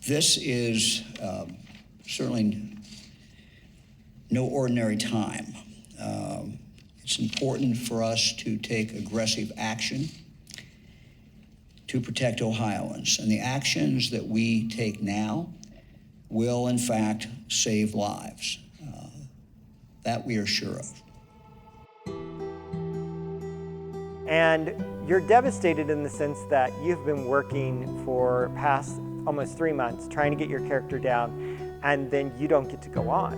This is certainly no ordinary time. It's important for us to take aggressive action to protect Ohioans. And the actions that we take now will, in fact, save lives. That we are sure of. And you're devastated in the sense that you've been working for past almost 3 months trying to get your character down, and then you don't get to go on.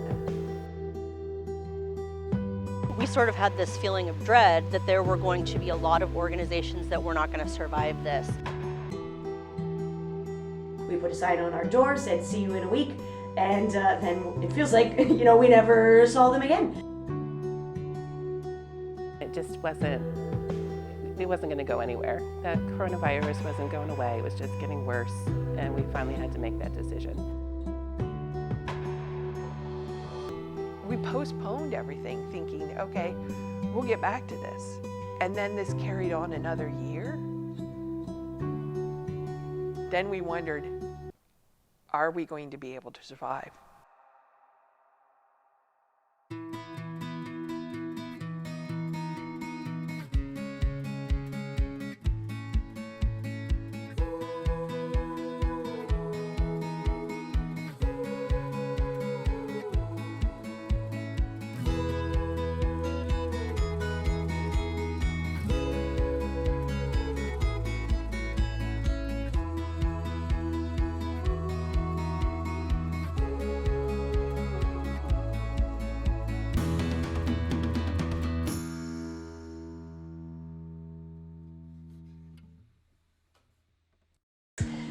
We sort of had this feeling of dread that there were going to be a lot of organizations that were not going to survive this. We put a sign on our door, said, "See you in a week," and then it feels like, we never saw them again. It just wasn't going to go anywhere. The coronavirus wasn't going away, it was just getting worse, and we finally had to make that decision. We postponed everything thinking, okay, we'll get back to this. And then this carried on another year. Then we wondered, are we going to be able to survive?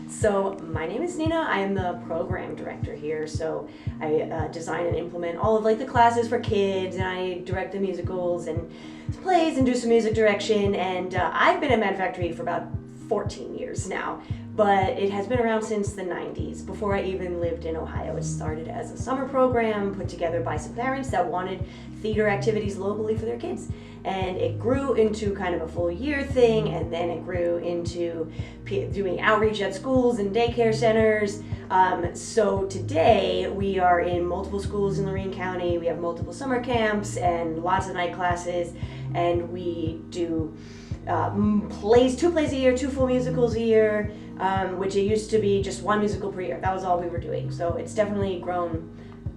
So my name is Nina. I am the program director here. So I design and implement all of the classes for kids, and I direct the musicals and plays and do some music direction. And I've been at Mad Factory for about 14 years now, but it has been around since the 90s, before I even lived in Ohio. It started as a summer program put together by some parents that wanted theater activities locally for their kids. And it grew into kind of a full year thing, and then it grew into doing outreach at schools and daycare centers. So today we are in multiple schools in Lorraine County. We have multiple summer camps and lots of night classes, and we do two plays a year, 2 full musicals a year, which it used to be just 1 musical per year. That was all we were doing. So it's definitely grown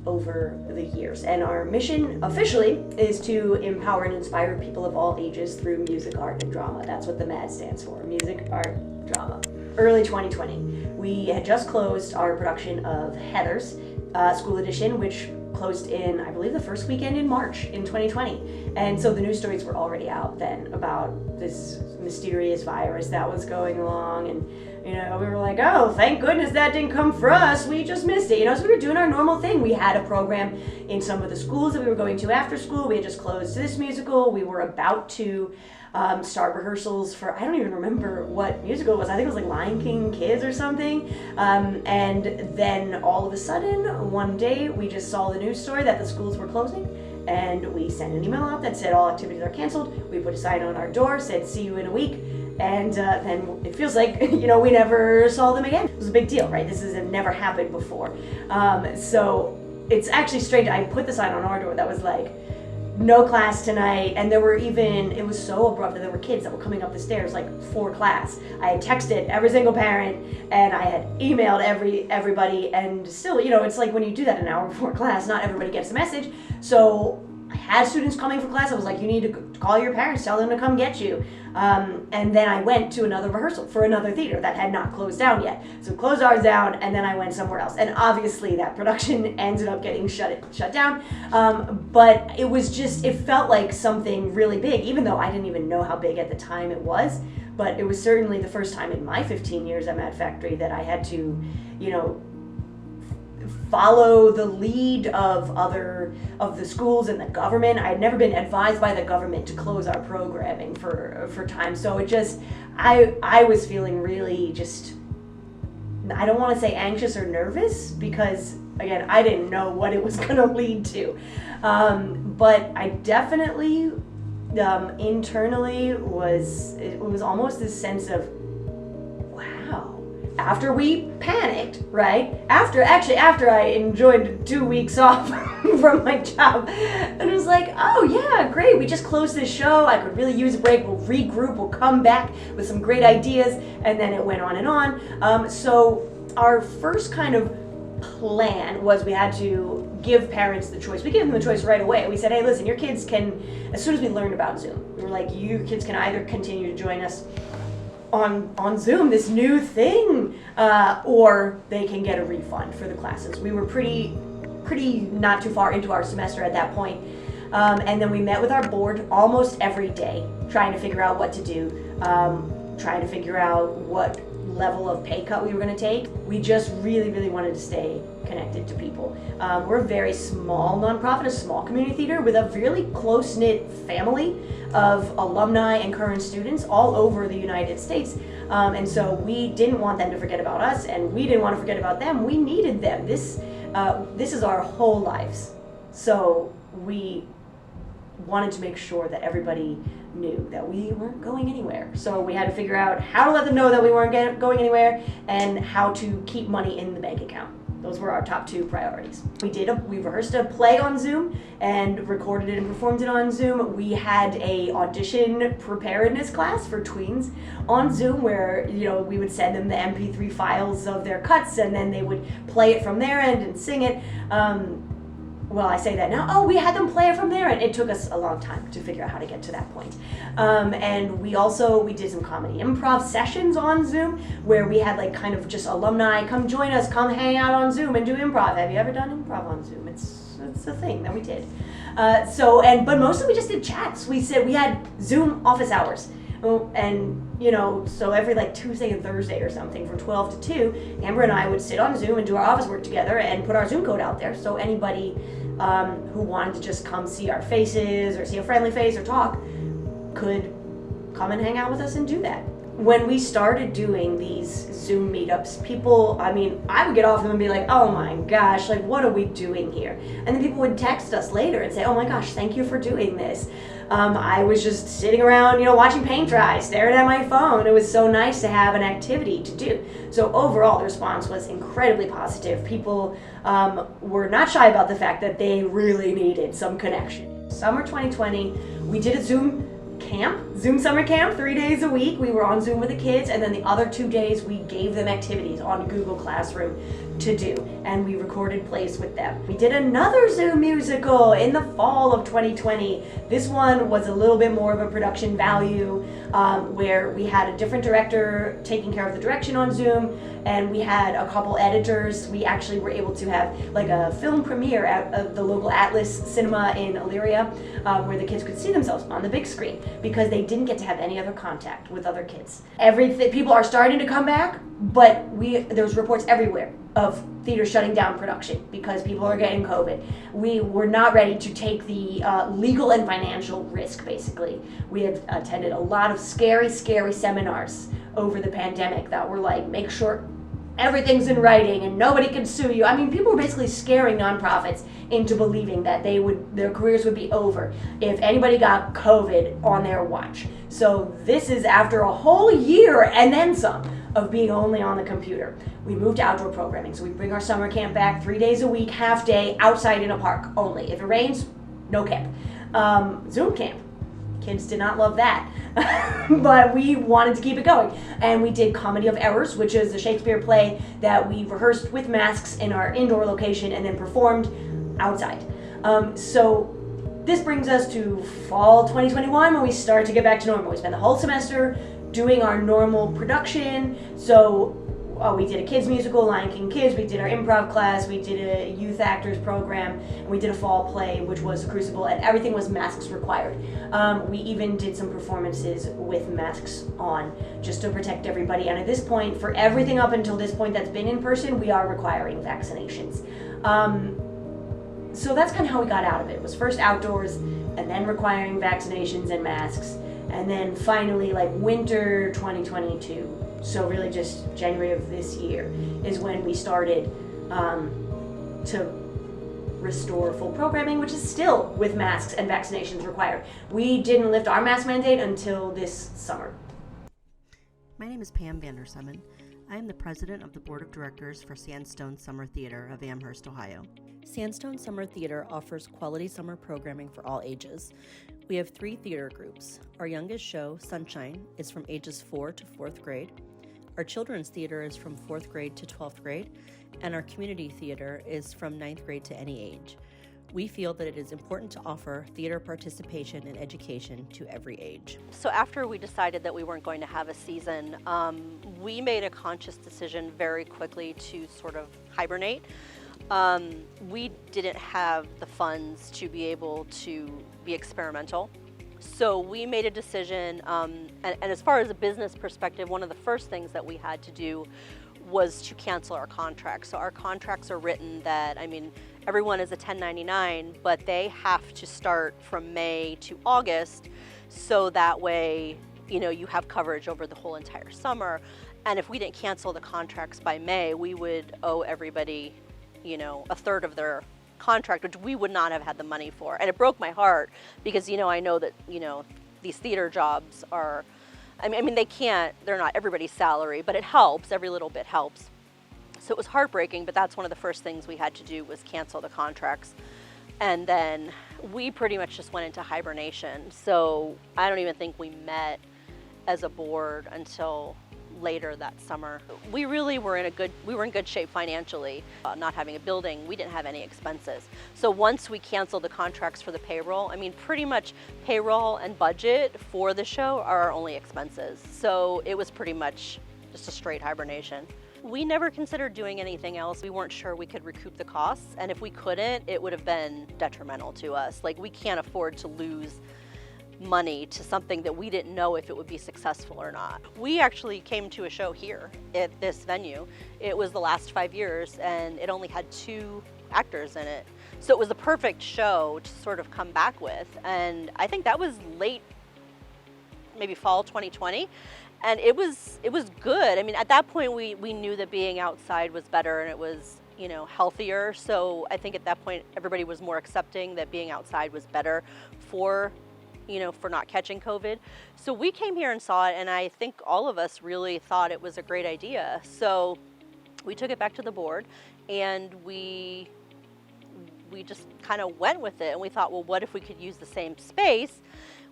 over the years. And our mission officially is to empower and inspire people of all ages through music, art, and drama. That's what the MAD stands for, music, art, drama. Early 2020, we had just closed our production of Heather's School Edition, which closed in, I believe, the first weekend in March in 2020. And so the news stories were already out then about this mysterious virus that was going along, and we were like, oh, thank goodness that didn't come for us. We just missed it. So we were doing our normal thing. We had a program in some of the schools that we were going to after school. We had just closed this musical. We were about to start rehearsals for, I don't even remember what musical it was. I think it was like Lion King Kids or something. And then all of a sudden, one day, we just saw the news story that the schools were closing. And we sent an email out that said all activities are canceled. We put a sign on our door, said, "See you in a week." And then it feels like, we never saw them again. It was a big deal, right? This has never happened before. So it's actually strange. I put the sign on our door that was like, no class tonight. And there were it was so abrupt that there were kids that were coming up the stairs like for class. I had texted every single parent, and I had emailed everybody, and still, it's like when you do that an hour before class, not everybody gets the message. So I had students coming for class. I was like, you need to call your parents, tell them to come get you. And then I went to another rehearsal for another theater that had not closed down yet. So closed ours down, and then I went somewhere else. And obviously that production ended up getting shut down. But it was it felt like something really big, even though I didn't even know how big at the time it was. But it was certainly the first time in my 15 years at Mad Factory that I had to, follow the lead of the schools and the government. I had never been advised by the government to close our programming for time. So I was feeling really I don't want to say anxious or nervous, because again, I didn't know what it was going to lead to. But I definitely internally it was almost this sense of, wow. after we panicked, right? After I enjoyed 2 weeks off from my job, and it was like, oh yeah, great, we just closed this show, I could really use a break, we'll regroup, we'll come back with some great ideas, and then it went on and on. So our first kind of plan was we had to give parents the choice. We gave them the choice right away. We said, hey, listen, your kids can, as soon as we learned about Zoom, we were like, you kids can either continue to join us on Zoom, this new thing, or they can get a refund for the classes. We were pretty not too far into our semester at that point. And then we met with our board almost every day, trying to figure out what to do, trying to figure out what level of pay cut we were going to take. We just really wanted to stay connected to people. We're a very small nonprofit, a small community theater with a really close-knit family of alumni and current students all over the United States. And so we didn't want them to forget about us, and we didn't want to forget about them. We needed them. This is our whole lives. So we wanted to make sure that everybody knew that we weren't going anywhere. So we had to figure out how to let them know that we weren't going anywhere and how to keep money in the bank account. Those were our top two priorities. We rehearsed a play on Zoom and recorded it and performed it on Zoom. We had a audition preparedness class for tweens on Zoom where, we would send them the MP3 files of their cuts and then they would play it from their end and sing it. Well, I say that now. Oh, we had them play it from there, and it took us a long time to figure out how to get to that point. And we did some comedy improv sessions on Zoom where we had like kind of just alumni come join us, come hang out on Zoom and do improv. Have you ever done improv on Zoom? It's a thing that we did. But mostly we just did chats. We had Zoom office hours. And so every like Tuesday and Thursday or something from 12 to 2, Amber and I would sit on Zoom and do our office work together and put our Zoom code out there so anybody who wanted to just come see our faces or see a friendly face or talk could come and hang out with us and do that. When we started doing these Zoom meetups, I would get off them and be like, oh my gosh, like what are we doing here? And then people would text us later and say, oh my gosh, thank you for doing this. I was just sitting around, watching paint dry, staring at my phone. It was so nice to have an activity to do. So overall, the response was incredibly positive. People were not shy about the fact that they really needed some connection. Summer 2020, we did a Zoom summer camp, 3 days a week. We were on Zoom with the kids, and then the other 2 days we gave them activities on Google Classroom to do, and we recorded plays with them. We did another Zoom musical in the fall of 2020. This one was a little bit more of a production value, where we had a different director taking care of the direction on Zoom, and we had a couple editors. We actually were able to have like a film premiere at the local Atlas Cinema in Elyria, where the kids could see themselves on the big screen because they didn't get to have any other contact with other kids. People are starting to come back, but there's reports everywhere of theater shutting down production because people are getting COVID. We were not ready to take the legal and financial risk, basically. We had attended a lot of scary seminars over the pandemic that were like, make sure everything's in writing and nobody can sue you. People were basically scaring nonprofits into believing that their careers would be over if anybody got COVID on their watch. So this is after a whole year and then some of being only on the computer. We moved to outdoor programming, so we bring our summer camp back 3 days a week, half day, outside in a park only. If it rains, no camp. Zoom camp. Kids did not love that, but we wanted to keep it going. And we did Comedy of Errors, which is a Shakespeare play that we rehearsed with masks in our indoor location and then performed outside. So this brings us to fall 2021 when we start to get back to normal. We spent the whole semester doing our normal production. So we did a kids musical, Lion King Kids, we did our improv class, we did a youth actors program, and we did a fall play, which was The Crucible, and everything was masks required. We even did some performances with masks on, just to protect everybody. And at this point, for everything up until this point that's been in person, we are requiring vaccinations. So that's kind of how we got out of it. It was first outdoors, and then requiring vaccinations and masks, and then finally, like winter 2022, so really just January of this year, is when we started to restore full programming, which is still with masks and vaccinations required. We didn't lift our mask mandate until this summer. My name is Pam Vandersummon. I am the president of the board of directors for Sandstone Summer Theater of Amherst, Ohio. Sandstone Summer Theater offers quality summer programming for all ages. We have 3 theater groups. Our youngest show, Sunshine, is from ages 4 to 4th grade. Our children's theater is from 4th grade to 12th grade, and our community theater is from 9th grade to any age. We feel that it is important to offer theater participation and education to every age. So after we decided that we weren't going to have a season, we made a conscious decision very quickly to sort of hibernate. We didn't have the funds to be able to be experimental. So we made a decision, and as far as a business perspective, one of the first things that we had to do was to cancel our contracts. So our contracts are written that, everyone is a 1099, but they have to start from May to August, so that way, you have coverage over the whole entire summer. And if we didn't cancel the contracts by May, we would owe everybody, a third of their contract, which we would not have had the money for. And it broke my heart because, I know that, these theater jobs are, they're not everybody's salary, but it helps, every little bit helps. So it was heartbreaking, but that's one of the first things we had to do was cancel the contracts. And then we pretty much just went into hibernation. So I don't even think we met as a board until later that summer. We really were in good shape financially. Not having a building, we didn't have any expenses. So once we canceled the contracts for the payroll, pretty much payroll and budget for the show are our only expenses. So it was pretty much just a straight hibernation. We never considered doing anything else. We weren't sure we could recoup the costs, and if we couldn't, it would have been detrimental to us. Like, we can't afford to lose money to something that we didn't know if it would be successful or not. We actually came to a show here at this venue. It was the last 5 years, and it only had 2 actors in it. So it was the perfect show to sort of come back with, and I think that was late, maybe fall 2020. And it was good. At that point, we knew that being outside was better, and it was, healthier. So I think at that point, everybody was more accepting that being outside was better for not catching COVID. So we came here and saw it, and I think all of us really thought it was a great idea. So we took it back to the board, and we just kind of went with it. And we thought, well, what if we could use the same space?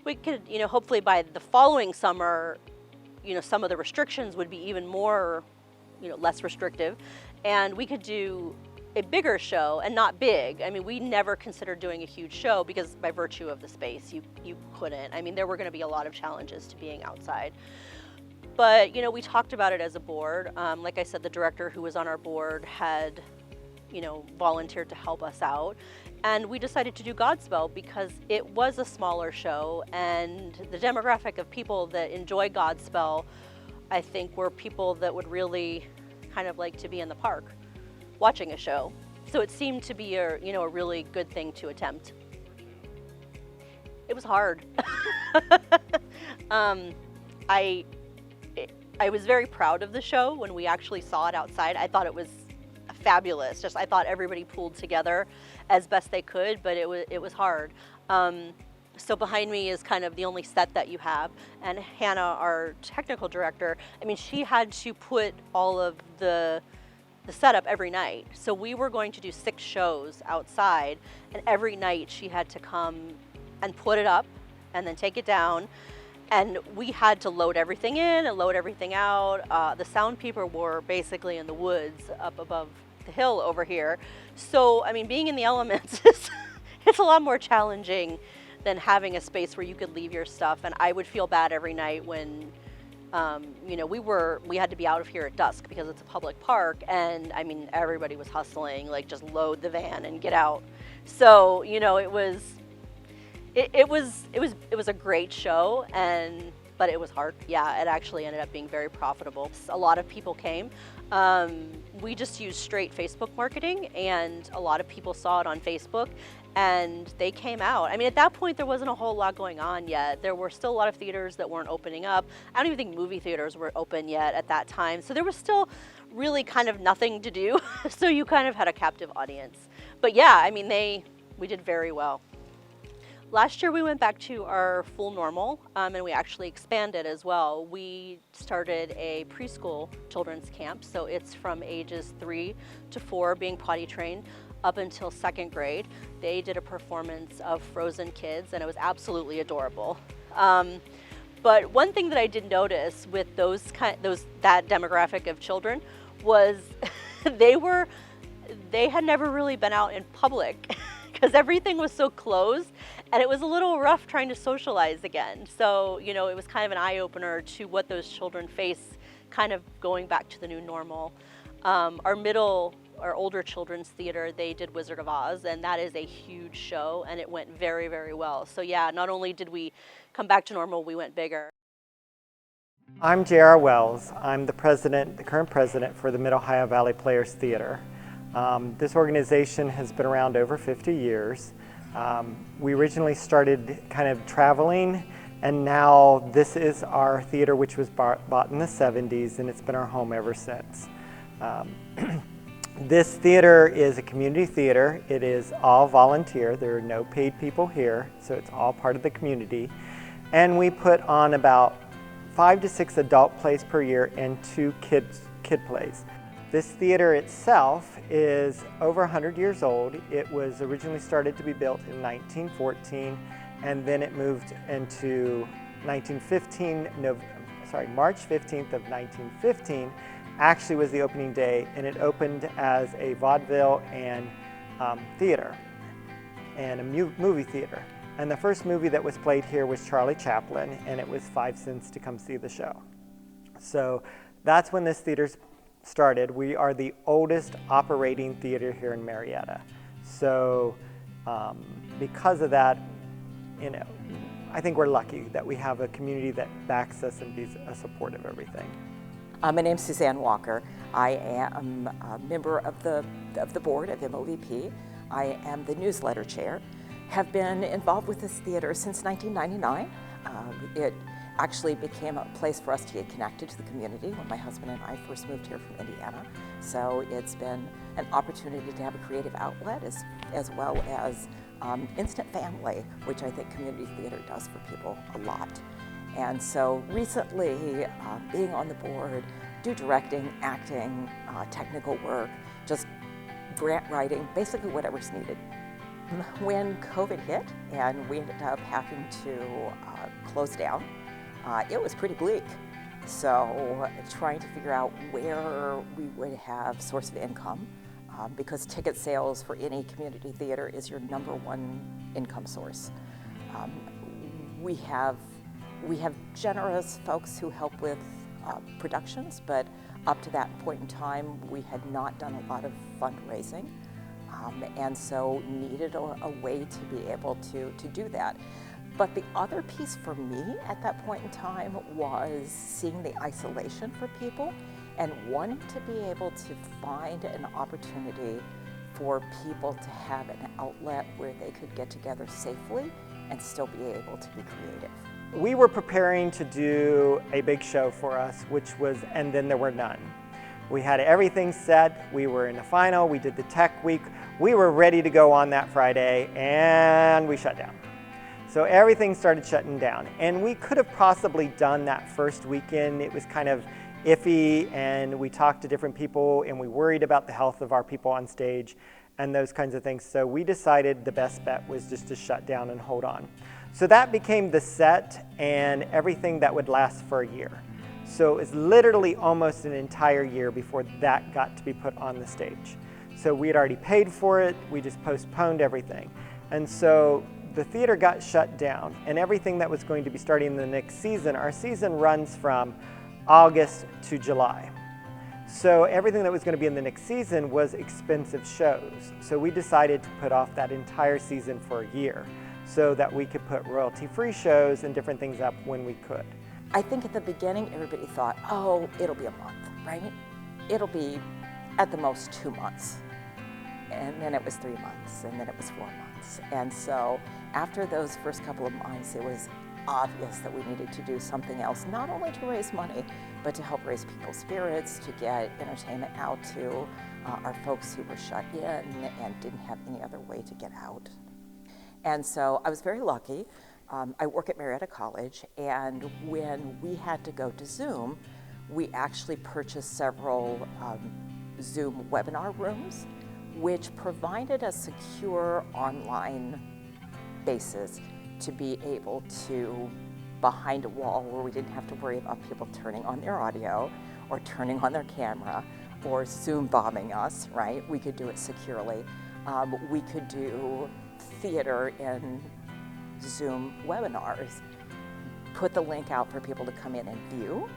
We could, hopefully by the following summer, some of the restrictions would be even more, less restrictive, and we could do a bigger show, and not big. We never considered doing a huge show because by virtue of the space, you couldn't. There were going to be a lot of challenges to being outside. But, we talked about it as a board. Like I said, the director who was on our board had, volunteered to help us out. And we decided to do Godspell because it was a smaller show, and the demographic of people that enjoy Godspell, I think, were people that would really kind of like to be in the park watching a show. So it seemed to be a really good thing to attempt. It was hard. I was very proud of the show when we actually saw it outside. I thought it was fabulous. I thought everybody pulled together as best they could, but it was hard. So behind me is kind of the only set that you have, and Hannah, our technical director, she had to put all of the setup every night. So we were going to do 6 shows outside, and every night she had to come and put it up and then take it down. And we had to load everything in and load everything out. The sound people were basically in the woods up above the hill over here. So, being in the elements, it's a lot more challenging than having a space where you could leave your stuff. And I would feel bad every night when, we had to be out of here at dusk because it's a public park. And everybody was hustling, like, just load the van and get out. So, it was a great show, but it was hard. Yeah, it actually ended up being very profitable. A lot of people came. We just used straight Facebook marketing, and a lot of people saw it on Facebook, and they came out. At that point, there wasn't a whole lot going on yet. There were still a lot of theaters that weren't opening up. I don't even think movie theaters were open yet at that time. So there was still really kind of nothing to do. So you kind of had a captive audience. But yeah, we did very well. Last year we went back to our full normal, and we actually expanded as well. We started a preschool children's camp, so it's from ages 3 to 4 being potty trained up until 2nd grade. They did a performance of Frozen Kids, and it was absolutely adorable. But one thing that I did notice with that demographic of children was they had never really been out in public because everything was so closed, and it was a little rough trying to socialize again. So, you know, it was kind of an eye-opener to what those children face kind of going back to the new normal. Our older children's theater, they did Wizard of Oz, and that is a huge show, and it went very, very well. So yeah, not only did we come back to normal, we went bigger. I'm J.R. Wells. I'm the current president for the Mid-Ohio Valley Players Theater. This organization has been around over 50 years. We originally started kind of traveling, and now this is our theater, which was bought in the 70s, and it's been our home ever since. This theater is a community theater. It is all volunteer. There are no paid people here, so it's all part of the community. And we put on about 5 to 6 adult plays per year and 2 kid plays. This theater itself is over 100 years old. It was originally started to be built in 1914, and then it moved into March 15th of 1915 actually was the opening day, and it opened as a vaudeville and theater and a movie theater. And the first movie that was played here was Charlie Chaplin, and it was 5 cents to come see the show. So that's when this theater started. We are the oldest operating theater here in Marietta. So because of that, you know, I think we're lucky that we have a community that backs us and is supportive of everything. My name's Suzanne Walker. I am a member of the board of MOVP. I am the newsletter chair. Have been involved with this theater since 1999. It actually became a place for us to get connected to the community when my husband and I first moved here from Indiana. So it's been an opportunity to have a creative outlet as well as instant family, which I think community theater does for people a lot. And so recently, being on the board, do directing, acting, technical work, just grant writing, basically whatever's needed. When COVID hit and we ended up having to close down, it was pretty bleak. So trying to figure out where we would have source of income, because ticket sales for any community theater is your #1 income source. We have generous folks who help with productions, but up to that point in time, we had not done a lot of fundraising, and so needed a way to be able to do that. But the other piece for me at that point in time was seeing the isolation for people and wanting to be able to find an opportunity for people to have an outlet where they could get together safely and still be able to be creative. We were preparing to do a big show for us, which was And Then There Were None. We had everything set. We were in the final. We did the tech week. We were ready to go on that Friday, and we shut down. So everything started shutting down. And we could have possibly done that first weekend. It was kind of iffy, and we talked to different people, and we worried about the health of our people on stage and those kinds of things. So we decided the best bet was just to shut down and hold on. So that became the set and everything that would last for a year. So it was literally almost an entire year before that got to be put on the stage. So we had already paid for it, we just postponed everything. And so the theater got shut down, and everything that was going to be starting the next season, our season runs from August to July. So everything that was going to be in the next season was expensive shows. So we decided to put off that entire season for a year so that we could put royalty-free shows and different things up when we could. I think at the beginning, everybody thought, oh, it'll be a month, right? It'll be at the most 2 months. And then it was 3 months, and then it was 4 months. And so after those first couple of months, it was obvious that we needed to do something else, not only to raise money, but to help raise people's spirits, to get entertainment out to our folks who were shut in and didn't have any other way to get out. And so I was very lucky. I work at Marietta College, and when we had to go to Zoom, we actually purchased several Zoom webinar rooms, which provided a secure online basis to be able to, behind a wall where we didn't have to worry about people turning on their audio or turning on their camera or Zoom bombing us, right? We could do it securely. We could do theater in Zoom webinars, put the link out for people to come in and view,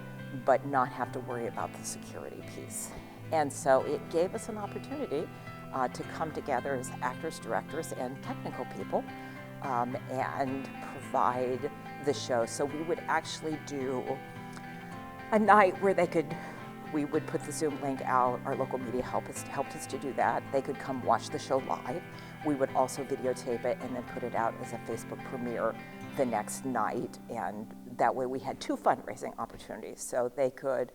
but not have to worry about the security piece. And so it gave us an opportunity to come together as actors, directors, and technical people and provide the show. So we would actually do a night where we would put the Zoom link out. Our local media helped us to do that. They could come watch the show live. We would also videotape it and then put it out as a Facebook premiere the next night. And that way we had two fundraising opportunities. So they could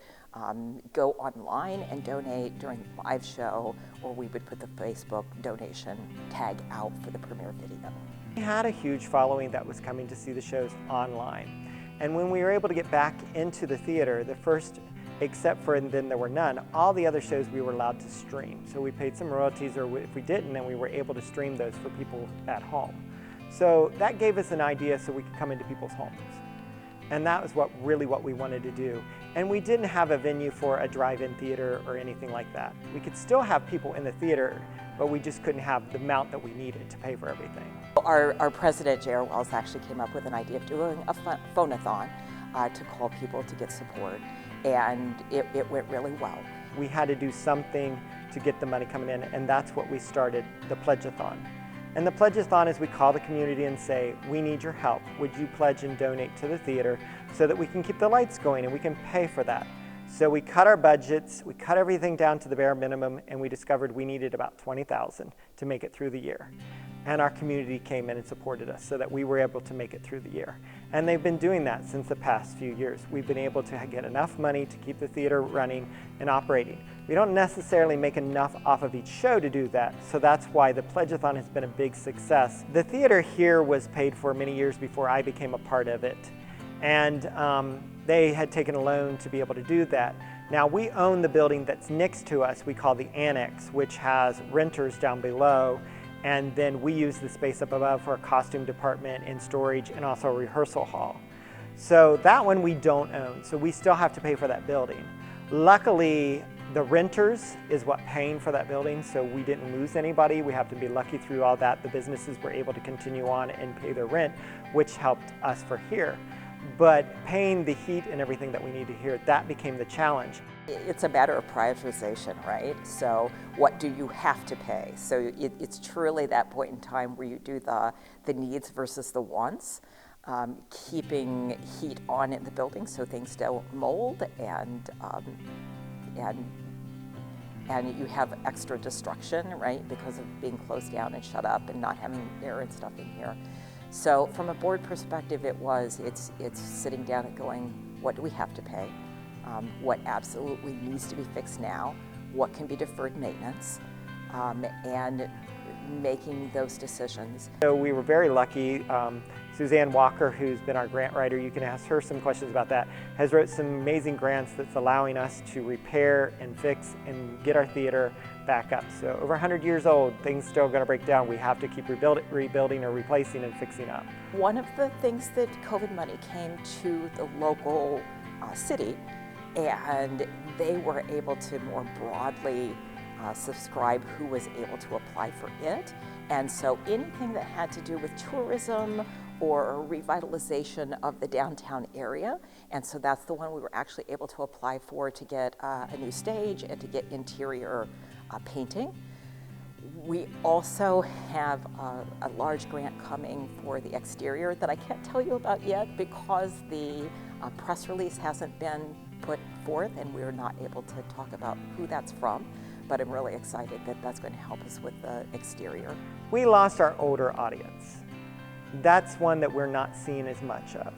go online and donate during the live show, or we would put the Facebook donation tag out for the premiere video. We had a huge following that was coming to see the shows online. And when we were able to get back into the theater, the first, except for And Then There Were None, all the other shows we were allowed to stream. So we paid some royalties, or if we didn't, then we were able to stream those for people at home. So that gave us an idea so we could come into people's homes. And that was what we wanted to do. And we didn't have a venue for a drive-in theater or anything like that. We could still have people in the theater, but we just couldn't have the amount that we needed to pay for everything. Our president, J.R. Wells, actually came up with an idea of doing a phone-a-thon to call people to get support, and it went really well. We had to do something to get the money coming in, and that's what we started, the Pledge-a-thon. And the Pledge-a-thon is we call the community and say, we need your help. Would you pledge and donate to the theater so that we can keep the lights going and we can pay for that? So we cut our budgets, we cut everything down to the bare minimum, and we discovered we needed about $20,000 to make it through the year. And our community came in and supported us so that we were able to make it through the year. And they've been doing that since the past few years. We've been able to get enough money to keep the theater running and operating. We don't necessarily make enough off of each show to do that, so that's why the Pledge-a-thon has been a big success. The theater here was paid for many years before I became a part of it. And they had taken a loan to be able to do that. Now we own the building that's next to us, we call the Annex, which has renters down below, and then we use the space up above for a costume department and storage and also a rehearsal hall. So that one we don't own, so we still have to pay for that building. Luckily, the renters is what paying for that building, so we didn't lose anybody. We have to be lucky through all that. The businesses were able to continue on and pay their rent, which helped us for here. But paying the heat and everything that we need to hear, that became the challenge. It's a matter of prioritization, right? So what do you have to pay? So it's truly that point in time where you do the needs versus the wants, keeping heat on in the building so things don't mold, and you have extra destruction, right, because of being closed down and shut up and not having air and stuff in here. So from a board perspective, it's sitting down and going, what do we have to pay? What absolutely needs to be fixed now? What can be deferred maintenance? And making those decisions. So we were very lucky. Suzanne Walker, who's been our grant writer, you can ask her some questions about that, has wrote some amazing grants that's allowing us to repair and fix and get our theater back up. So over 100 years old, things still going to break down. We have to keep rebuilding or replacing and fixing up. One of the things that COVID money came to the local city, and they were able to more broadly subscribe who was able to apply for it. And so anything that had to do with tourism or revitalization of the downtown area, and so that's the one we were actually able to apply for, to get a new stage and to get interior painting. We also have a large grant coming for the exterior that I can't tell you about yet because the press release hasn't been put forth and we're not able to talk about who that's from, but I'm really excited that that's going to help us with the exterior. We lost our older audience. That's one that we're not seeing as much of,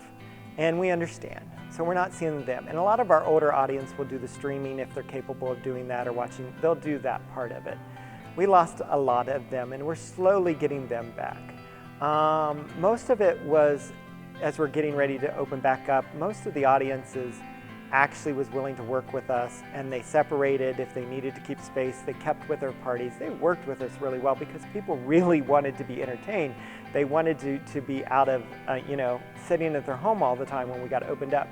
and we understand. So we're not seeing them. And a lot of our older audience will do the streaming if they're capable of doing that or watching, they'll do that part of it. We lost a lot of them and we're slowly getting them back. Most of it was, as we're getting ready to open back up, most of the audiences actually was willing to work with us, and they separated if they needed to keep space. They kept with their parties. They worked with us really well because people really wanted to be entertained. They wanted to be out of, sitting at their home all the time when we got opened up.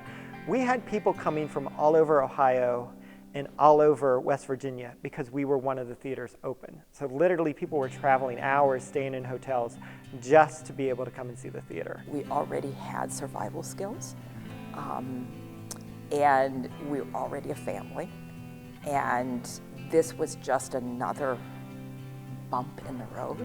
We had people coming from all over Ohio and all over West Virginia because we were one of the theaters open. So literally people were traveling hours, staying in hotels just to be able to come and see the theater. We already had survival skills, and we were already a family, and this was just another bump in the road.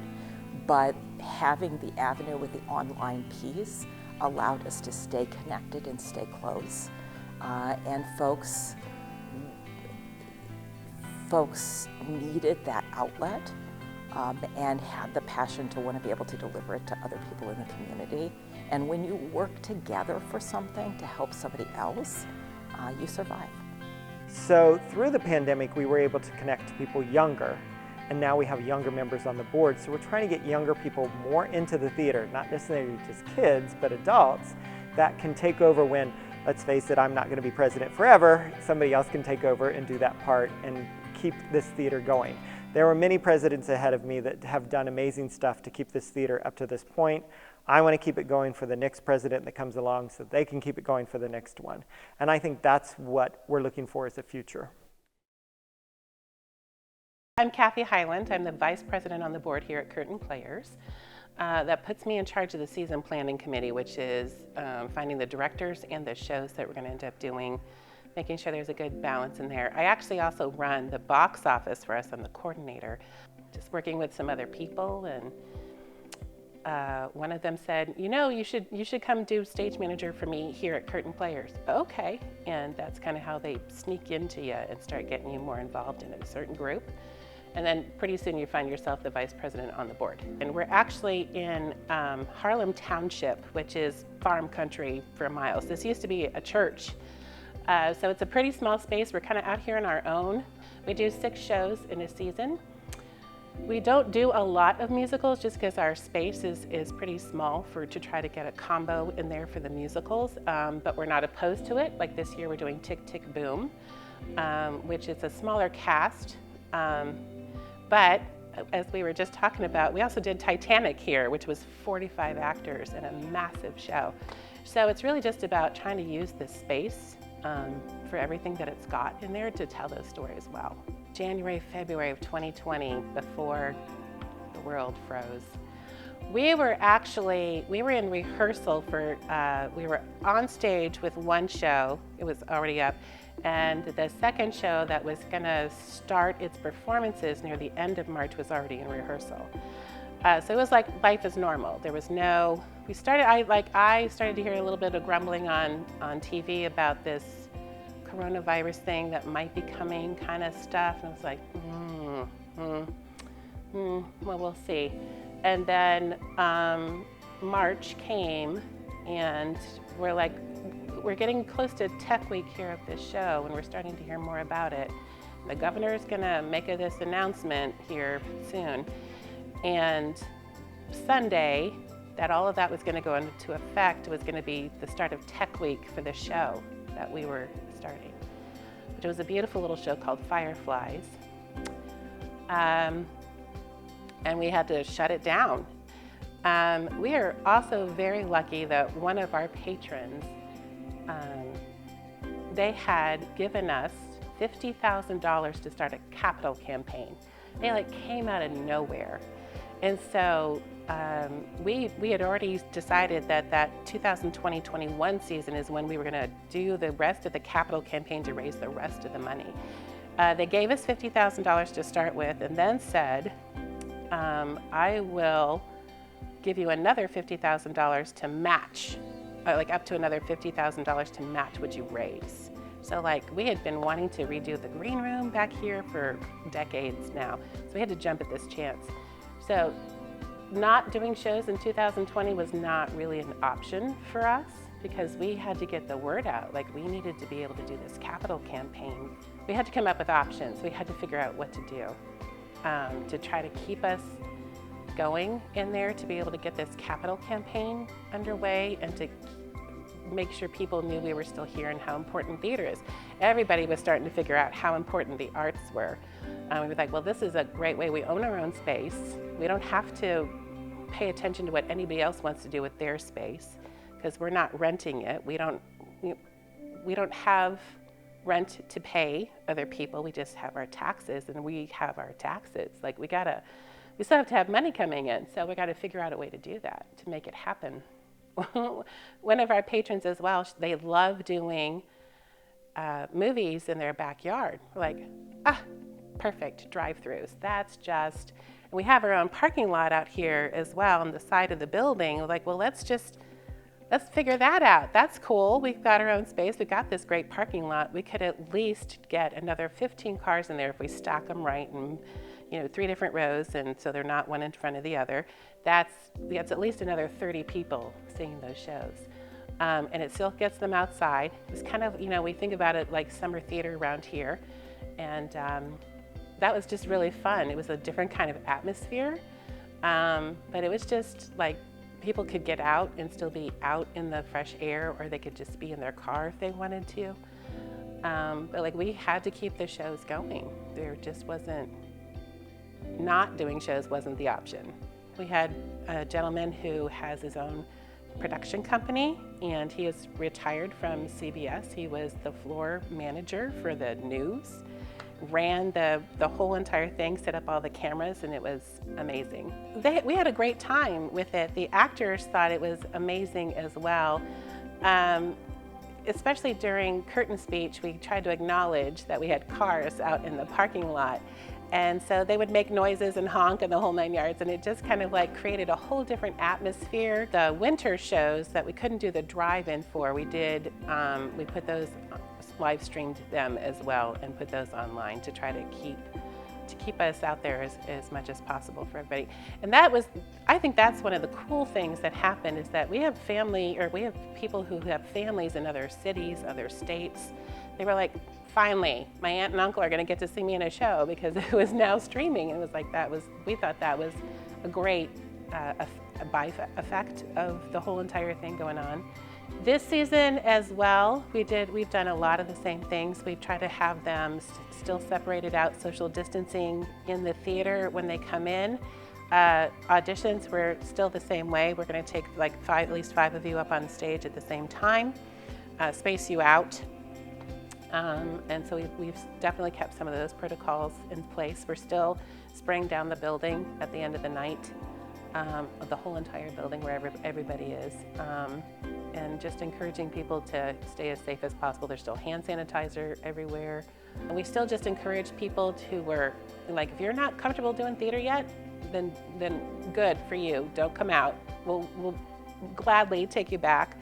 But having the avenue with the online piece allowed us to stay connected and stay close, and folks needed that outlet and had the passion to want to be able to deliver it to other people in the community. And when you work together for something to help somebody else, you survive. So through the pandemic, we were able to connect to people younger, and now we have younger members on the board. So we're trying to get younger people more into the theater, not necessarily just kids, but adults that can take over when, let's face it, I'm not going to be president forever. Somebody else can take over and do that part and keep this theater going. There were many presidents ahead of me that have done amazing stuff to keep this theater up to this point. I want to keep it going for the next president that comes along so they can keep it going for the next one. And I think that's what we're looking for as a future. I'm Kathy Highland. I'm the vice president on the board here at Curtain Players. That puts me in charge of the season planning committee, which is finding the directors and the shows that we're going to end up doing, making sure there's a good balance in there. I actually also run the box office for us. I'm the coordinator, just working with some other people, and one of them said, you should come do stage manager for me here at Curtain Players. Okay, and that's kind of how they sneak into you and start getting you more involved in a certain group. And then pretty soon you find yourself the vice president on the board. And we're actually in Harlem Township, which is farm country for miles. This used to be a church. So it's a pretty small space. We're kind of out here on our own. We do 6 shows in a season. We don't do a lot of musicals just because our space is pretty small to try to get a combo in there for the musicals, but we're not opposed to it. Like this year we're doing Tick, Tick, Boom, which is a smaller cast. But as we were just talking about, we also did Titanic here, which was 45 actors and a massive show. So it's really just about trying to use this space for everything that it's got in there to tell those stories well. January, February of 2020, before the world froze, we were in rehearsal for, we were on stage with one show, it was already up, and the second show that was gonna start its performances near the end of March was already in rehearsal. So it was like life as normal. There was no, I started to hear a little bit of grumbling on TV about this coronavirus thing that might be coming kind of stuff. And I was like, well, we'll see. And then March came, and we're getting close to Tech Week here at this show, and we're starting to hear more about it. The governor's gonna make this announcement here soon. And Sunday, that all of that was gonna go into effect, was gonna be the start of Tech Week for the show that we were starting. It was a beautiful little show called Fireflies. And we had to shut it down. We are also very lucky that one of our patrons, they had given us $50,000 to start a capital campaign. They came out of nowhere. And so we had already decided that 2020-21 season is when we were gonna do the rest of the capital campaign to raise the rest of the money. They gave us $50,000 to start with, and then said, I will give you another $50,000 to match, up to another $50,000 to match what you raise. So we had been wanting to redo the green room back here for decades now. So we had to jump at this chance. So not doing shows in 2020 was not really an option for us because we had to get the word out. We needed to be able to do this capital campaign. We had to come up with options. We had to figure out what to do to try to keep us going in there to be able to get this capital campaign underway and to make sure people knew we were still here and how important theater is. Everybody was starting to figure out how important the arts were. We were like, well, this is a great way. We own our own space. We don't have to pay attention to what anybody else wants to do with their space because we're not renting it. We don't have rent to pay other people. We just have our taxes, and we have our taxes. Like we still have to have money coming in, so we got to figure out a way to do that, to make it happen. One of our patrons as well, they love doing movies in their backyard. We're like, perfect, drive-throughs. That's just, and we have our own parking lot out here as well on the side of the building. We're like, well, let's figure that out. That's cool. We've got our own space. We've got this great parking lot. We could at least get another 15 cars in there if we stack them right and 3 different rows, and so they're not one in front of the other. That's at least another 30 people seeing those shows. And it still gets them outside. It's kind of, we think about it like summer theater around here. And that was just really fun. It was a different kind of atmosphere. But it was just like people could get out and still be out in the fresh air, or they could just be in their car if they wanted to. But like we had to keep the shows going. There just wasn't, not doing shows wasn't the option. We had a gentleman who has his own production company, and he is retired from CBS. He was the floor manager for the news, ran the whole entire thing, set up all the cameras, and it was amazing. We had a great time with it. The actors thought it was amazing as well. Especially during curtain speech, we tried to acknowledge that we had cars out in the parking lot. And so they would make noises and honk and the whole 9 yards, and it just kind of like created a whole different atmosphere. The winter shows that we couldn't do the drive-in for, we put those, live streamed them as well and put those online to try to keep us out there as much as possible for everybody. And I think that's one of the cool things that happened, is that we have people who have families in other cities, other states. They were like, finally, my aunt and uncle are going to get to see me in a show because it was now streaming. And it was like, we thought that was a great effect of the whole entire thing going on. This season as well, we've done a lot of the same things. We've tried to have them still separated out, social distancing in the theater when they come in. Auditions were still the same way. We're going to take like at least 5 of you up on stage at the same time, space you out. And so we've definitely kept some of those protocols in place. We're still spraying down the building at the end of the night, the whole entire building where everybody is, and just encouraging people to stay as safe as possible. There's still hand sanitizer everywhere. And we still just encourage people who were like, if you're not comfortable doing theater yet, then good for you. Don't come out. We'll gladly take you back.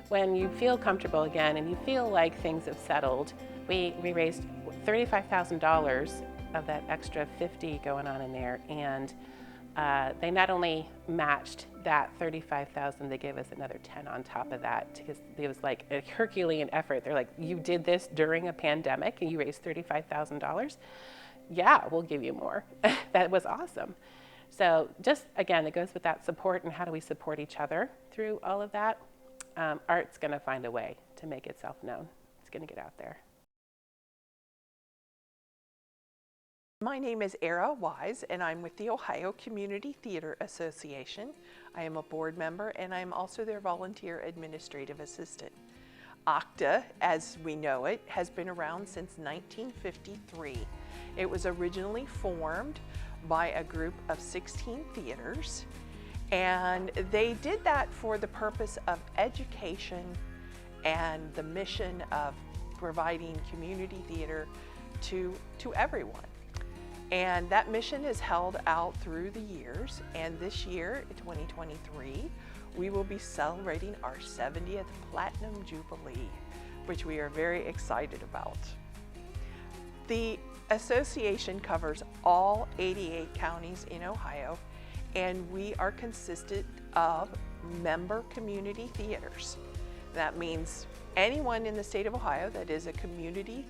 When you feel comfortable again and you feel like things have settled, we raised $35,000 of that extra 50 going on in there, and they not only matched that $35,000, they gave us another 10 on top of that, because it was like a Herculean effort. They're like, you did this during a pandemic and you raised $35,000? Yeah, we'll give you more. That was awesome. So just, again, it goes with that support, and how do we support each other through all of that? Art's going to find a way to make itself known. It's going to get out there. My name is Era Wise, and I'm with the Ohio Community Theater Association. I am a board member, and I'm also their volunteer administrative assistant. OCTA, as we know it, has been around since 1953. It was originally formed by a group of 16 theaters. And they did that for the purpose of education and the mission of providing community theater to everyone. And that mission is held out through the years. And this year, 2023, we will be celebrating our 70th Platinum Jubilee, which we are very excited about. The association covers all 88 counties in Ohio, and we are consisted of member community theaters. That means anyone in the state of Ohio that is a community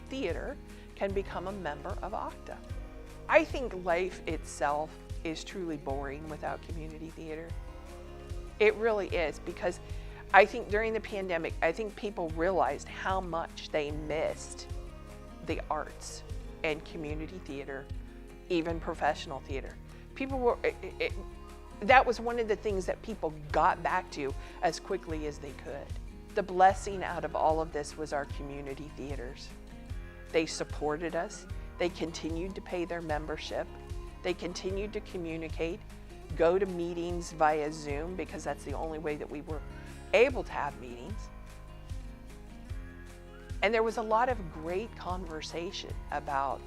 theater can become a member of OCTA. I think life itself is truly boring without community theater. It really is, because I think during the pandemic, I think people realized how much they missed the arts and community theater, even professional theater. People were, that was one of the things that people got back to as quickly as they could. The blessing out of all of this was our community theaters. They supported us. They continued to pay their membership. They continued to communicate, go to meetings via Zoom, because that's the only way that we were able to have meetings. And there was a lot of great conversation about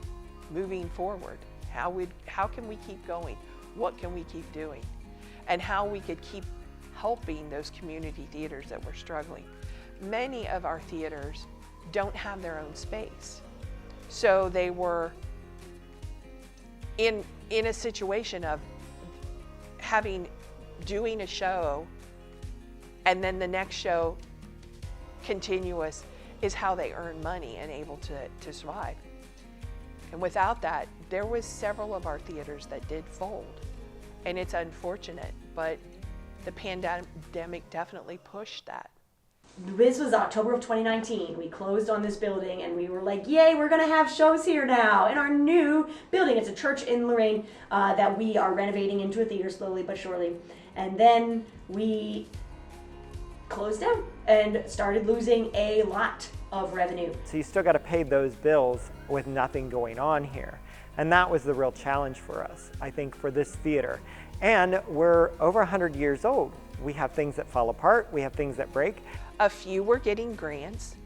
moving forward. How can we keep going? What can we keep doing? And how we could keep helping those community theaters that were struggling. Many of our theaters don't have their own space. So they were in a situation of doing a show, and then the next show continuous is how they earn money and able to survive. And without that, there was several of our theaters that did fold. And it's unfortunate, but the pandemic definitely pushed that. This was October of 2019. We closed on this building and we were like, yay, we're gonna have shows here now in our new building. It's a church in Lorraine that we are renovating into a theater slowly but surely. And then we closed down and started losing a lot of revenue. So you still got to pay those bills with nothing going on here. And that was the real challenge for us, I think, for this theater. And we're over 100 years old. We have things that fall apart, we have things that break. A few were getting grants.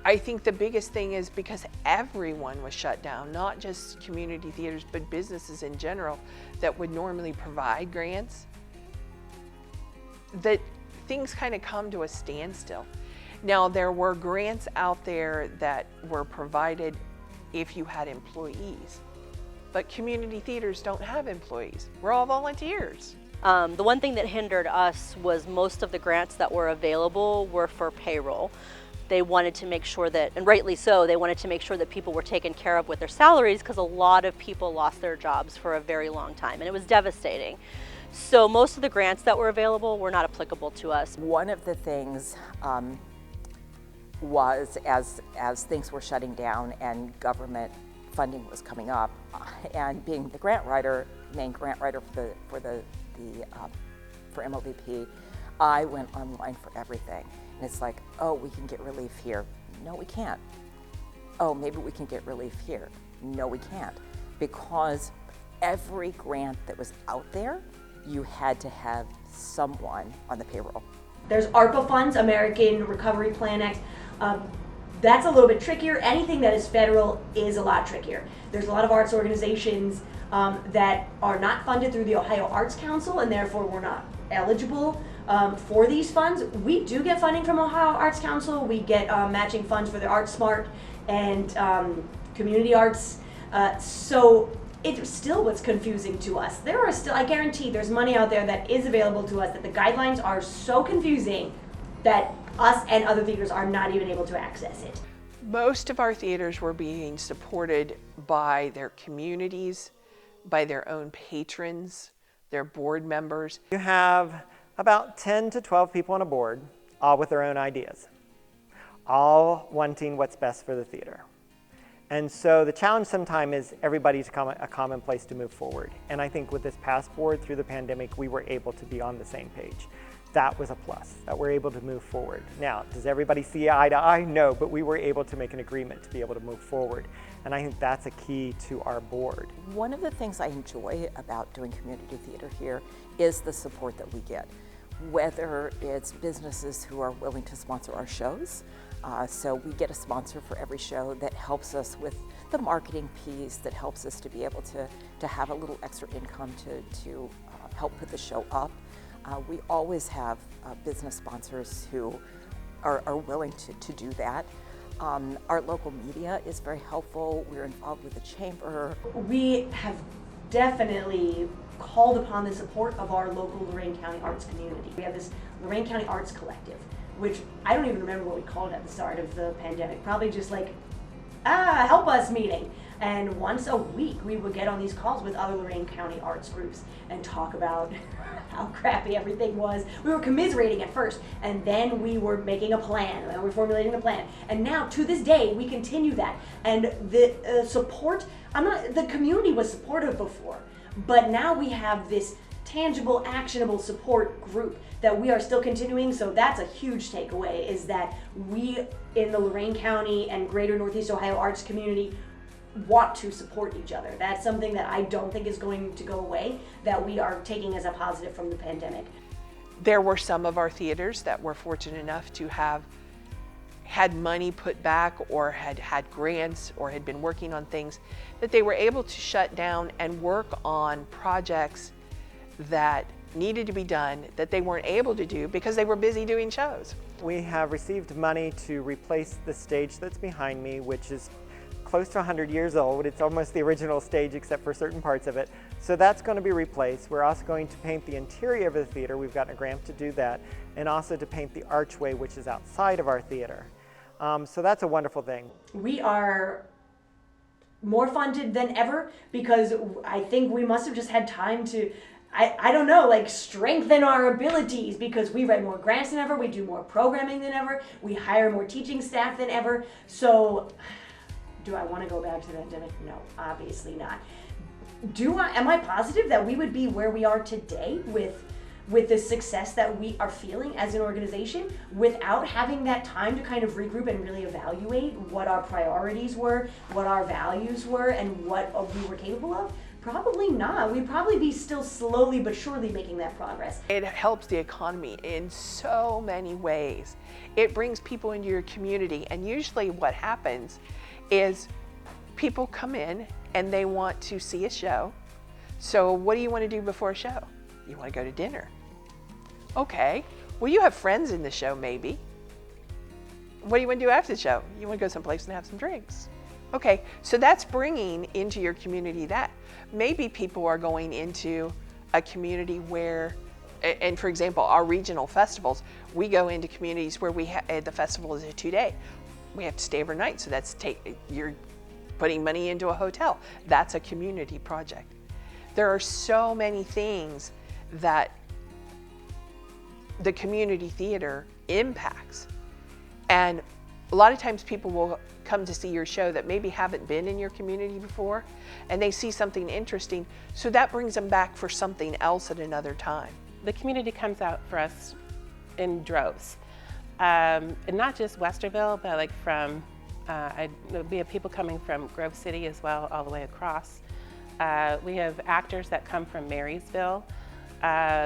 I think the biggest thing is because everyone was shut down, not just community theaters, but businesses in general that would normally provide grants, that things kind of come to a standstill. Now, there were grants out there that were provided if you had employees, but community theaters don't have employees. We're all volunteers. The one thing that hindered us was most of the grants that were available were for payroll. They wanted to make sure that, and rightly so, they wanted to make sure that people were taken care of with their salaries, because a lot of people lost their jobs for a very long time, and it was devastating. So most of the grants that were available were not applicable to us. One of the things was as things were shutting down and government funding was coming up, and being the grant writer, main grant writer for MLVP, I went online for everything. And it's like, oh, we can get relief here. No, we can't. Oh, maybe we can get relief here. No, we can't. Because every grant that was out there, you had to have someone on the payroll. There's ARPA funds, American Recovery Plan Act. That's a little bit trickier. Anything that is federal is a lot trickier. There's a lot of arts organizations that are not funded through the Ohio Arts Council, and therefore we're not eligible for these funds. We do get funding from Ohio Arts Council. We get matching funds for the Art Smart and community arts. So it still was confusing to us. There are still, I guarantee there's money out there that is available to us, that the guidelines are so confusing that us and other theaters are not even able to access it. Most of our theaters were being supported by their communities, by their own patrons, their board members. You have about 10 to 12 people on a board, all with their own ideas, all wanting what's best for the theater. And so the challenge sometimes is everybody to come a common place to move forward. And I think with this past board through the pandemic, we were able to be on the same page. That was a plus, that we're able to move forward. Now, does everybody see eye to eye? No, but we were able to make an agreement to be able to move forward. And I think that's a key to our board. One of the things I enjoy about doing community theater here is the support that we get. Whether it's businesses who are willing to sponsor our shows, so we get a sponsor for every show that helps us with the marketing piece, that helps us to be able to have a little extra income to help put the show up. We always have business sponsors who are willing to do that. Our local media is very helpful. We're involved with the chamber. We have definitely called upon the support of our local Lorain County arts community. We have this Lorain County Arts Collective, which I don't even remember what we called it at the start of the pandemic. Probably just like, help us meeting. And once a week, we would get on these calls with other Lorain County arts groups and talk about how crappy everything was. We were commiserating at first, and then we were making a plan, and we were formulating a plan. And now, to this day, we continue that. And the support, the community was supportive before, but now we have this tangible, actionable support group that we are still continuing. So that's a huge takeaway, is that we in the Lorain County and greater Northeast Ohio arts community want to support each other. That's something that I don't think is going to go away, that we are taking as a positive from the pandemic. There were some of our theaters that were fortunate enough to have had money put back, or had grants, or had been working on things that they were able to shut down and work on projects that needed to be done that they weren't able to do because they were busy doing shows. We have received money to replace the stage that's behind me, which is close to 100 years old. It's almost the original stage except for certain parts of it. So that's going to be replaced. We're also going to paint the interior of the theater. We've gotten a grant to do that, and also to paint the archway, which is outside of our theater. So that's a wonderful thing. We are more funded than ever because I think we must have just had time to, I don't know, like strengthen our abilities, because we write more grants than ever, we do more programming than ever, we hire more teaching staff than ever. So do I want to go back to the pandemic? No, obviously not. Am I positive that we would be where we are today with the success that we are feeling as an organization without having that time to kind of regroup and really evaluate what our priorities were, what our values were, and what we were capable of? Probably not. We'd probably be still slowly but surely making that progress. It helps the economy in so many ways. It brings people into your community, and usually what happens is people come in and they want to see a show. So what do you want to do before a show? You want to go to dinner. Okay, well, you have friends in the show maybe. What do you want to do after the show? You want to go someplace and have some drinks. Okay, so that's bringing into your community that. Maybe people are going into a community where, and for example, our regional festivals, we go into communities where the festival is a 2-day. We have to stay overnight, so you're putting money into a hotel. That's a community project. There are so many things that the community theater impacts. And a lot of times people will come to see your show that maybe haven't been in your community before, and they see something interesting, so that brings them back for something else at another time. The community comes out for us in droves. And not just Westerville, but like from, we have people coming from Grove City as well, all the way across. We have actors that come from Marysville.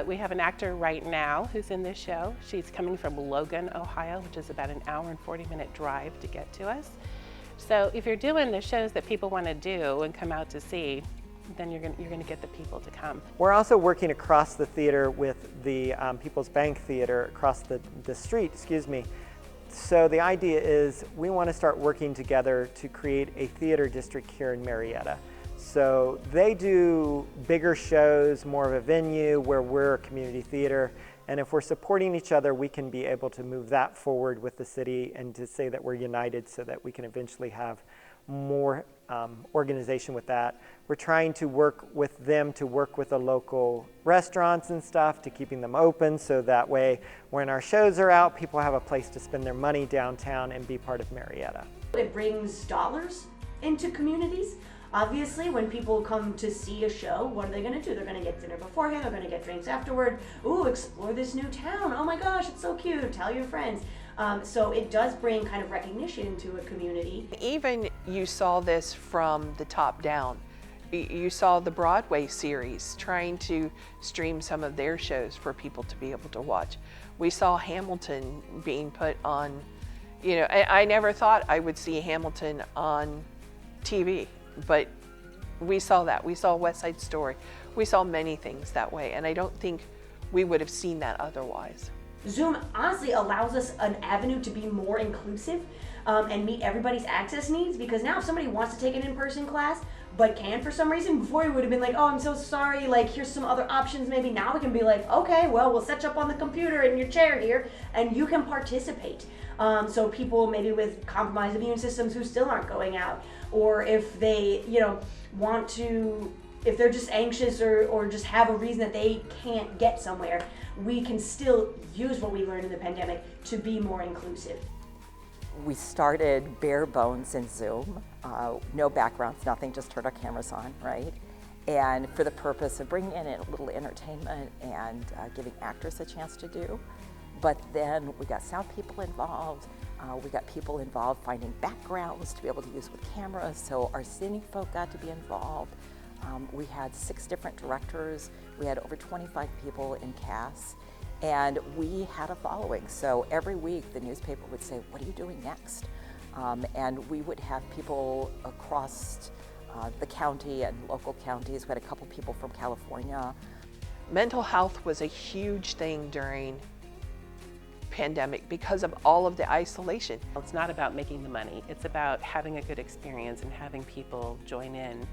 We have an actor right now who's in this show. She's coming from Logan, Ohio, which is about an hour and 40-minute drive to get to us. So if you're doing the shows that people want to do and come out to see, then you're going to get the people to come. We're also working across the theater with the People's Bank Theater across the street, So the idea is we want to start working together to create a theater district here in Marietta. So they do bigger shows, more of a venue, where we're a community theater. And if we're supporting each other, we can be able to move that forward with the city and to say that we're united so that we can eventually have more organization with that. We're trying to work with them to work with the local restaurants and stuff to keeping them open, so that way when our shows are out, people have a place to spend their money downtown and be part of Marietta. It brings dollars into communities. Obviously, when people come to see a show, what are they going to do? They're going to get dinner beforehand, they're going to get drinks afterward. Ooh, explore this new town. Oh my gosh, it's so cute. Tell your friends. So it does bring kind of recognition to a community. Even you saw this from the top down. You saw the Broadway series trying to stream some of their shows for people to be able to watch. We saw Hamilton being put on, I never thought I would see Hamilton on TV. But we saw that. We saw West Side Story. We saw many things that way, and I don't think we would have seen that otherwise. Zoom honestly allows us an avenue to be more inclusive and meet everybody's access needs, because now if somebody wants to take an in-person class but can for some reason, before we would have been like, oh, I'm so sorry, like here's some other options maybe. Now we can be like, okay, well, we'll set you up on the computer in your chair here and you can participate. So people maybe with compromised immune systems who still aren't going out, or if they, want to, if they're just anxious or just have a reason that they can't get somewhere, we can still use what we learned in the pandemic to be more inclusive. We started bare bones in Zoom, no backgrounds, nothing, just turned our cameras on, right? And for the purpose of bringing in a little entertainment and giving actors a chance to do. But then we got sound people involved. We got people involved finding backgrounds to be able to use with cameras, so our scening folk got to be involved. We had 6 different directors. We had over 25 people in cast, and we had a following. So every week the newspaper would say, "What are you doing next?" And we would have people across the county and local counties. We had a couple people from California. Mental health was a huge thing during pandemic because of all of the isolation. It's not about making the money. It's about having a good experience and having people join in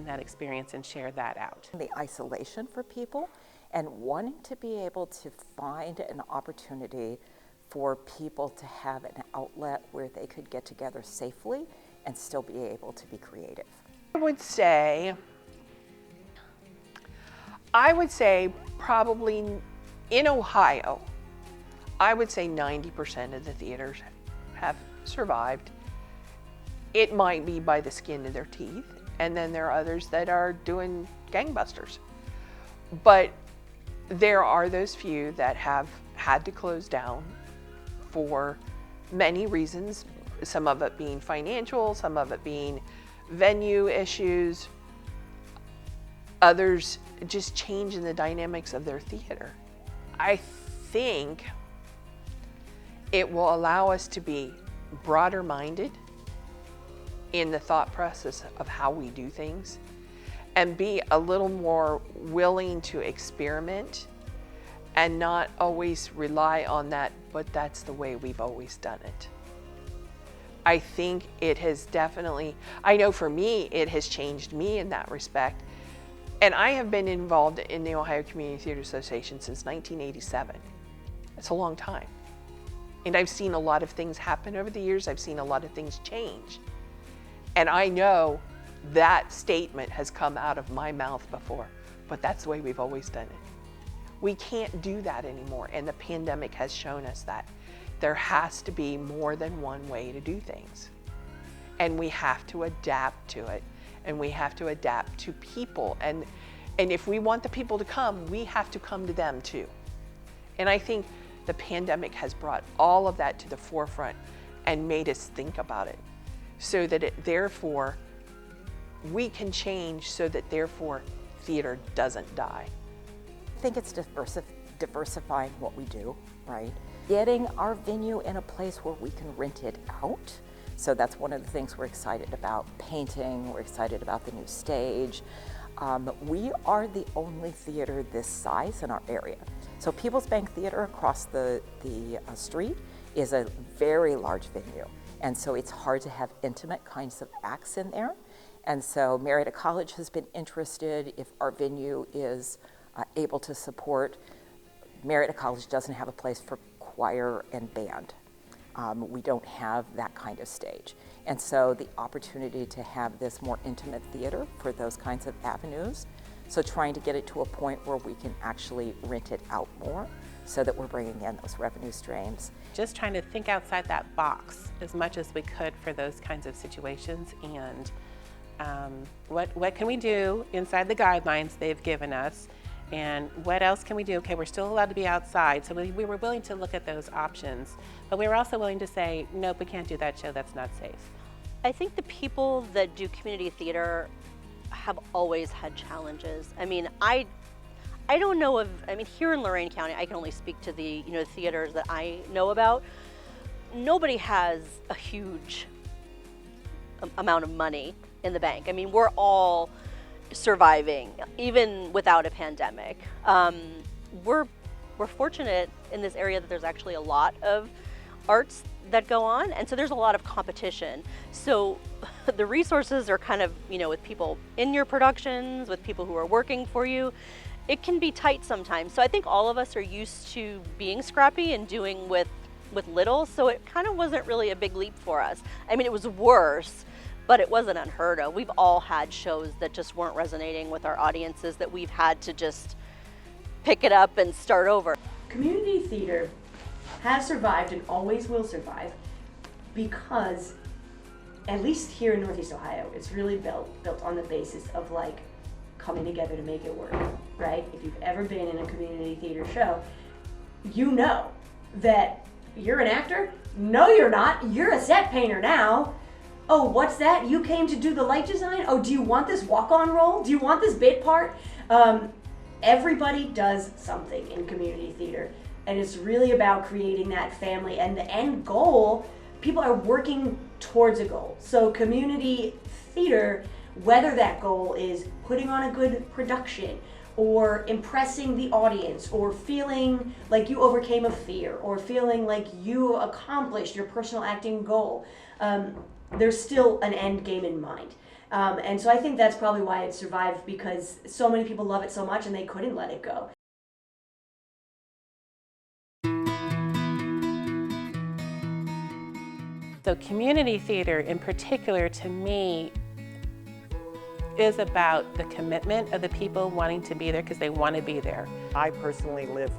that experience and share that out. The isolation for people and wanting to be able to find an opportunity for people to have an outlet where they could get together safely and still be able to be creative. I would say probably in Ohio, I would say 90% of the theaters have survived. It might be by the skin of their teeth, and then there are others that are doing gangbusters. But there are those few that have had to close down for many reasons, some of it being financial, some of it being venue issues, others just changing the dynamics of their theater. I think it will allow us to be broader minded in the thought process of how we do things and be a little more willing to experiment and not always rely on that, but that's the way we've always done it. I think it has definitely, I know for me, it has changed me in that respect. And I have been involved in the Ohio Community Theater Association since 1987. It's a long time. And I've seen a lot of things happen over the years. I've seen a lot of things change. And I know that statement has come out of my mouth before, but that's the way we've always done it. We can't do that anymore, and the pandemic has shown us that. There has to be more than one way to do things. And we have to adapt to it, and we have to adapt to people. And if we want the people to come, we have to come to them too. And I think the pandemic has brought all of that to the forefront and made us think about it, so that therefore we can change, so that therefore theater doesn't die. I think it's diversifying what we do, right? Getting our venue in a place where we can rent it out. So that's one of the things we're excited about. Painting, we're excited about the new stage. We are the only theater this size in our area. So People's Bank Theater across the street is a very large venue. And so it's hard to have intimate kinds of acts in there. And so Marietta College has been interested if our venue is able to support. Marietta College doesn't have a place for choir and band. We don't have that kind of stage. And so the opportunity to have this more intimate theater for those kinds of avenues, so trying to get it to a point where we can actually rent it out more so that we're bringing in those revenue streams. Just trying to think outside that box as much as we could for those kinds of situations, and what can we do inside the guidelines they've given us, and what else can we do? Okay, we're still allowed to be outside, so we were willing to look at those options, but we were also willing to say, nope, we can't do that show, that's not safe. I think the people that do community theater have always had challenges. I mean, I don't know of, I mean, here in Lorain County, I can only speak to the, theaters that I know about. Nobody has a huge amount of money in the bank. I mean, we're all surviving, even without a pandemic. We're fortunate in this area that there's actually a lot of arts that go on, and so there's a lot of competition. So the resources are kind of, with people in your productions, with people who are working for you, it can be tight sometimes. So I think all of us are used to being scrappy and doing with little, so it kind of wasn't really a big leap for us. I mean, it was worse, but it wasn't unheard of. We've all had shows that just weren't resonating with our audiences, that we've had to just pick it up and start over. Community theater has survived and always will survive because, at least here in Northeast Ohio, it's really built on the basis of like coming together to make it work, right? If you've ever been in a community theater show, you know that you're an actor. No, you're not. You're a set painter now. Oh, what's that? You came to do the light design? Oh, do you want this walk-on role? Do you want this bit part? Everybody does something in community theater, and it's really about creating that family, and the end goal, people are working towards a goal. So community theater, whether that goal is putting on a good production or impressing the audience or feeling like you overcame a fear or feeling like you accomplished your personal acting goal, there's still an end game in mind. And so I think that's probably why it survived, because so many people love it so much and they couldn't let it go. So community theater in particular, to me, is about the commitment of the people wanting to be there because they want to be there. I personally live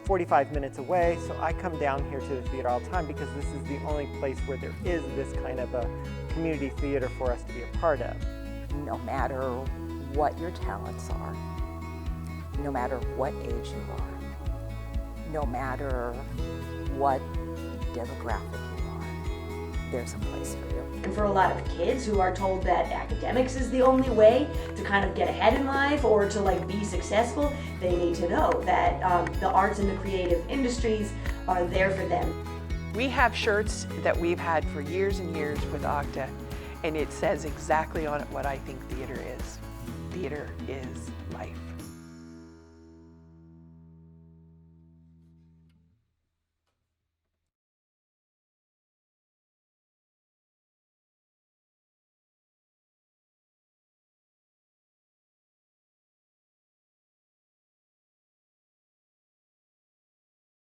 45 minutes away, so I come down here to the theater all the time because this is the only place where there is this kind of a community theater for us to be a part of. No matter what your talents are, no matter what age you are, no matter what demographic you are, there's a place for you. And for a lot of kids who are told that academics is the only way to kind of get ahead in life or to like be successful, they need to know that the arts and the creative industries are there for them. We have shirts that we've had for years and years with OCTA, and it says exactly on it what I think theater is. Theater is life.